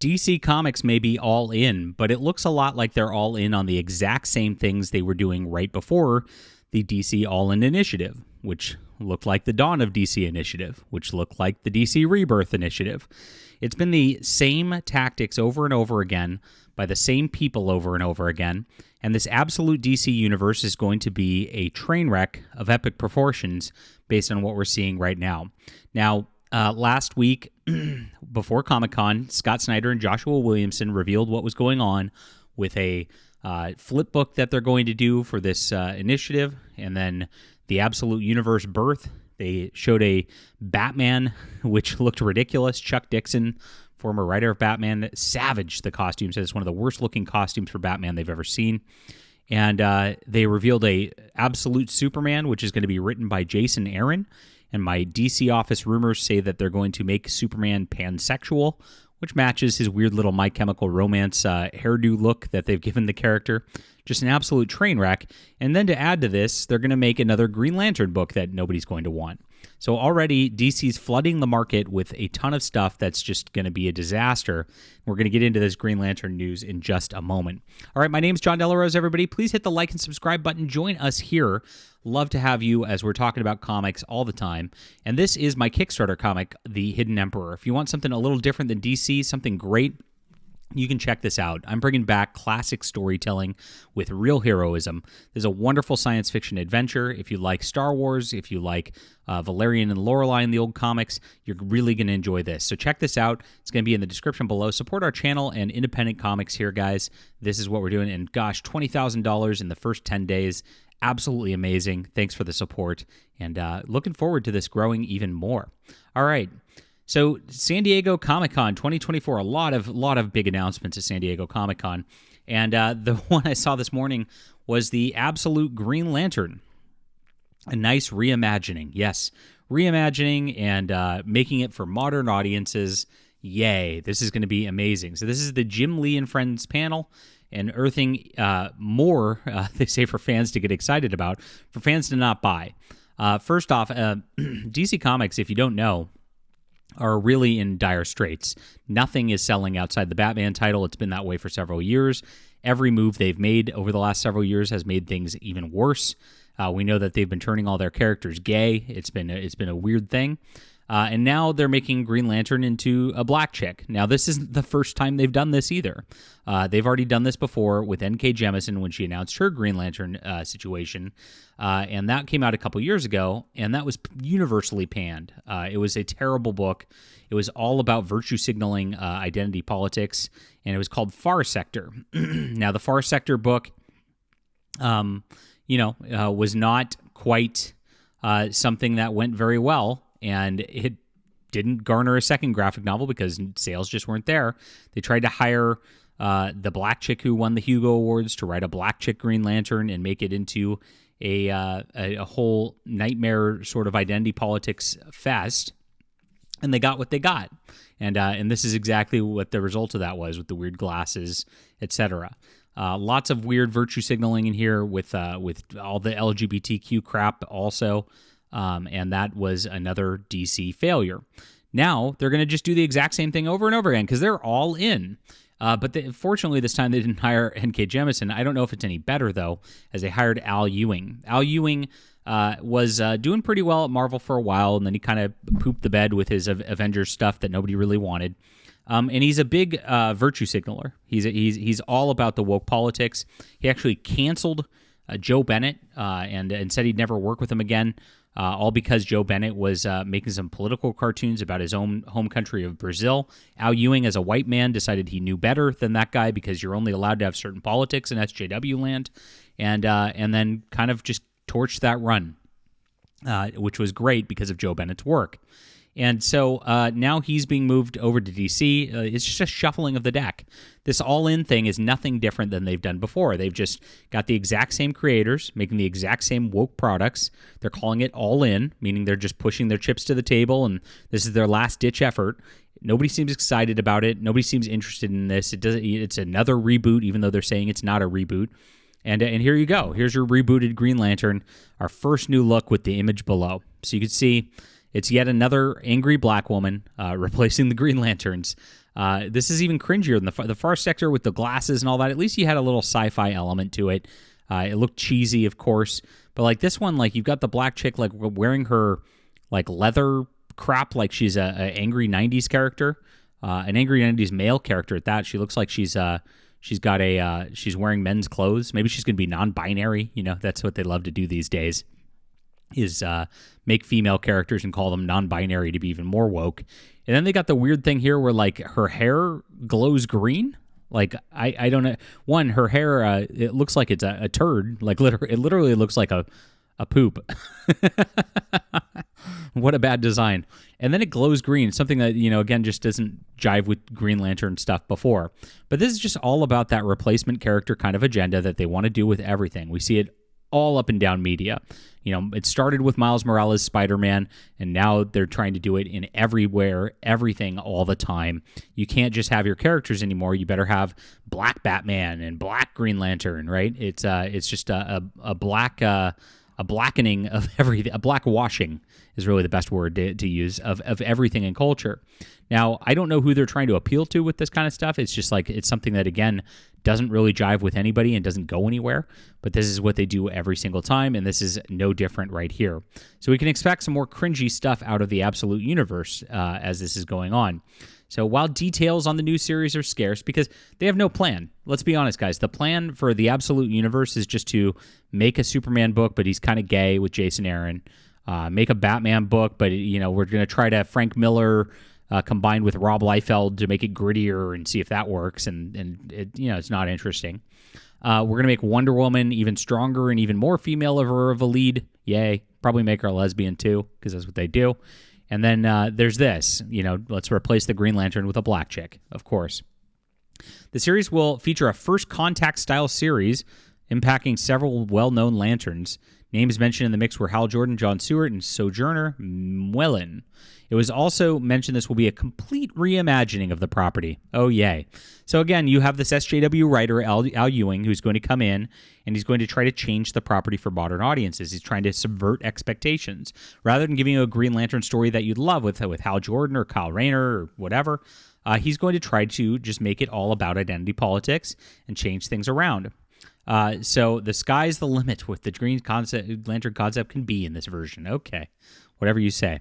DC Comics may be all in, but it looks a lot like they're all in on the exact same things they were doing right before the DC All In Initiative, which looked like the Dawn of DC Initiative, which looked like the DC Rebirth Initiative. It's been the same tactics over and over again by the same people over and over again, and this absolute DC universe is going to be a train wreck of epic proportions based on what we're seeing right now. Now, last week, before Comic-Con, Scott Snyder and Joshua Williamson revealed what was going on with a flip book that they're going to do for this initiative, and then the Absolute Universe birth. They showed a Batman, which looked ridiculous. Chuck Dixon, former writer of Batman, savaged the costume, said it's one of the worst-looking costumes for Batman they've ever seen. And they revealed a Absolute Superman, which is going to be written by Jason Aaron. And my DC office rumors say that they're going to make Superman pansexual, which matches his weird little My Chemical Romance hairdo look that they've given the character. Just an absolute train wreck. And then to add to this, they're going to make another Green Lantern book that nobody's going to want. So already DC's flooding the market with a ton of stuff that's just going to be a disaster. We're going to get into this Green Lantern news in just a moment. All right, my name's John Delarose, everybody. Please hit the like and subscribe button. Join us here. Love to have you as we're talking about comics all the time. And this is my Kickstarter comic, The Hidden Emperor. If you want something a little different than DC, something great, you can check this out. I'm bringing back classic storytelling with real heroism. There's a wonderful science fiction adventure. If you like Star Wars, if you like Valerian and Lorelei in the old comics, you're really going to enjoy this. So check this out. It's going to be in the description below. Support our channel and independent comics here, guys. This is what we're doing. And gosh, $20,000 in the first 10 days. Absolutely amazing. Thanks for the support. And looking forward to this growing even more. All right. So San Diego Comic-Con 2024, a lot of big announcements at San Diego Comic-Con. And the one I saw this morning was the Absolute Green Lantern. A nice reimagining. Yes, reimagining and making it for modern audiences. Yay, this is going to be amazing. So this is the Jim Lee and Friends panel, and earthing more, they say, for fans to get excited about, for fans to not buy. First off, DC Comics, if you don't know, are really in dire straits. Nothing is selling outside the Batman title. It's been that way for several years. Every move they've made over the last several years has made things even worse. We know that they've been turning all their characters gay. It's been a weird thing. And now they're making Green Lantern into a black chick. Now, this isn't the first time they've done this either. They've already done this before with N.K. Jemisin when she announced her Green Lantern situation. And that came out a couple years ago, and that was universally panned. It was a terrible book. It was all about virtue signaling identity politics, and it was called Far Sector. Now, the Far Sector book, was not quite something that went very well. And it didn't garner a second graphic novel because sales just weren't there. They tried to hire the black chick who won the Hugo Awards to write a black chick Green Lantern and make it into a whole nightmare sort of identity politics fest. And they got what they got. And this is exactly what the result of that was with the weird glasses, etc. Lots of weird virtue signaling in here with all the LGBTQ crap also. And that was another DC failure. Now, they're going to just do the exact same thing over and over again because they're all in. But fortunately, this time they didn't hire N.K. Jemisin. I don't know if it's any better, though, as they hired Al Ewing. Al Ewing was doing pretty well at Marvel for a while, and then he kind of pooped the bed with his Avengers stuff that nobody really wanted. And he's a big virtue signaler. He's all about the woke politics. He actually canceled Joe Bennett and said he'd never work with him again. All because Joe Bennett was making some political cartoons about his own home country of Brazil. Al Ewing, as a white man, decided he knew better than that guy because you're only allowed to have certain politics in SJW land, and then kind of just torched that run, which was great because of Joe Bennett's work. And so now he's being moved over to DC. It's just a shuffling of the deck. This all-in thing is nothing different than they've done before. They've just got the exact same creators making the exact same woke products. They're calling it all-in, meaning they're just pushing their chips to the table, and this is their last-ditch effort. Nobody seems excited about it. Nobody seems interested in this. It's another reboot, even though they're saying it's not a reboot. And here you go. Here's your rebooted Green Lantern, our first new look with the image below. So you can see it's yet another angry black woman replacing the Green Lanterns. This is even cringier than the Far Sector with the glasses and all that. At least you had a little sci-fi element to it. It looked cheesy, of course, but like this one, like you've got the black chick like wearing her like leather crap, like she's a angry '90s character, an angry '90s male character at that. She looks like she's wearing men's clothes. Maybe she's gonna be non-binary. You know, that's what they love to do these days, is make female characters and call them non-binary to be even more woke. And then they got the weird thing here where like her hair glows green. Like, I don't know. One, her hair, it looks like it's a turd. Like, it literally looks like a poop. What a bad design. And then it glows green, something that, you know, again, just doesn't jive with Green Lantern stuff before. But this is just all about that replacement character kind of agenda that they want to do with everything. We see it all up and down media. You know, it started with Miles Morales' Spider-Man, and now they're trying to do it in everywhere, everything, all the time. You can't just have your characters anymore. You better have Black Batman and Black Green Lantern, right? It's just a blackening of everything. A black washing is really the best word to use of everything in culture. Now, I don't know who they're trying to appeal to with this kind of stuff. It's just like, it's something that, again, doesn't really jive with anybody and doesn't go anywhere. But this is what they do every single time, and this is no different right here. So we can expect some more cringy stuff out of the Absolute Universe as this is going on. So while details on the new series are scarce, because they have no plan. Let's be honest, guys. The plan for the Absolute Universe is just to make a Superman book, but he's kind of gay with Jason Aaron. Make a Batman book, but, you know, we're going to try to Frank Miller combined with Rob Liefeld to make it grittier and see if that works. And it, you know, it's not interesting. We're going to make Wonder Woman even stronger and even more female of a lead. Yay. Probably make her a lesbian too, because that's what they do. And then there's this, you know, let's replace the Green Lantern with a black chick, of course. The series will feature a First Contact style series impacting several well-known lanterns. Names mentioned in the mix were Hal Jordan, John Stewart, and Sojourner Mwellen. It was also mentioned this will be a complete reimagining of the property. Oh, yay. So again, you have this SJW writer, Al Ewing, who's going to come in, and he's going to try to change the property for modern audiences. He's trying to subvert expectations. Rather than giving you a Green Lantern story that you'd love with Hal Jordan or Kyle Rayner or whatever, he's going to try to just make it all about identity politics and change things around. So the sky's the limit with the Green Lantern concept can be in this version. Okay, whatever you say.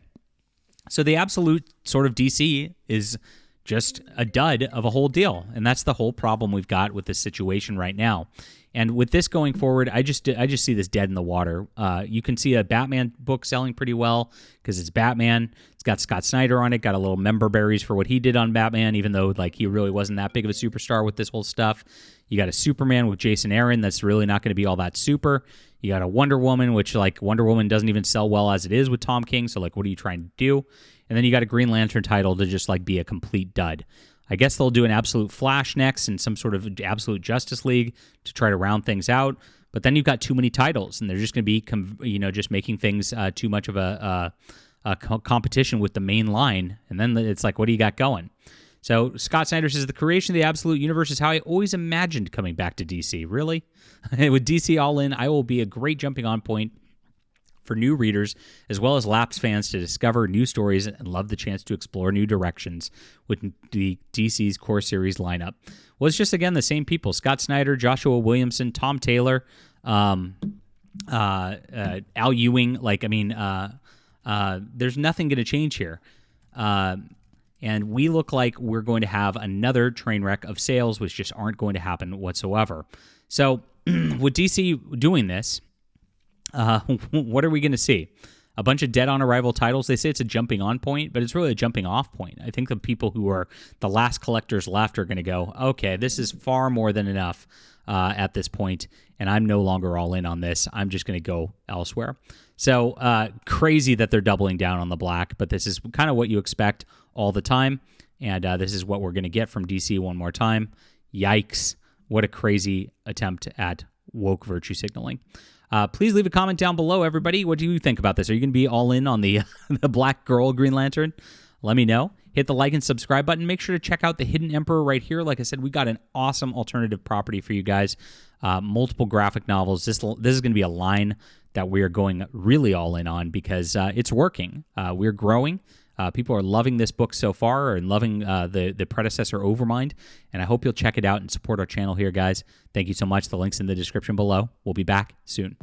So the Absolute sort of DC is just a dud of a whole deal, and that's the whole problem we've got with this situation right now. And with this going forward, I just see this dead in the water. You can see a Batman book selling pretty well because it's Batman. It's got Scott Snyder on it. Got a little member berries for what he did on Batman, even though like he really wasn't that big of a superstar with this whole stuff. You got a Superman with Jason Aaron that's really not going to be all that super. You got a Wonder Woman, which like Wonder Woman doesn't even sell well as it is with Tom King. So like, what are you trying to do? And then you got a Green Lantern title to just like be a complete dud. I guess they'll do an Absolute Flash next and some sort of Absolute Justice League to try to round things out. But then you've got too many titles, and they're just going to be, just making things too much of a competition with the main line. And then it's like, what do you got going? So Scott Snyder says, the creation of the Absolute Universe is how I always imagined coming back to DC. Really? With DC all in, I will be a great jumping on point for new readers as well as lapsed fans to discover new stories and love the chance to explore new directions with the DC's core series lineup. Well, it's just, again, the same people. Scott Snyder, Joshua Williamson, Tom Taylor, Al Ewing. There's nothing going to change here. And we look like we're going to have another train wreck of sales, which just aren't going to happen whatsoever. So with DC doing this, what are we going to see? A bunch of dead on arrival titles. They say it's a jumping on point, but it's really a jumping off point. I think the people who are the last collectors left are going to go, okay, this is far more than enough at this point, and I'm no longer all in on this. I'm just going to go elsewhere. So crazy that they're doubling down on the black, but this is kind of what you expect all the time, and this is what we're going to get from DC one more time. Yikes. What a crazy attempt at woke virtue signaling. Please leave a comment down below, everybody. What do you think about this? Are you going to be all in on the the Black Girl Green Lantern? Let me know. Hit the like and subscribe button. Make sure to check out the Hidden Emperor right here. Like I said, we got an awesome alternative property for you guys. Multiple graphic novels. This is going to be a line that we are going really all in on because it's working. We're growing. People are loving this book so far and loving the predecessor Overmind, and I hope you'll check it out and support our channel here, guys. Thank you so much. The link's in the description below. We'll be back soon.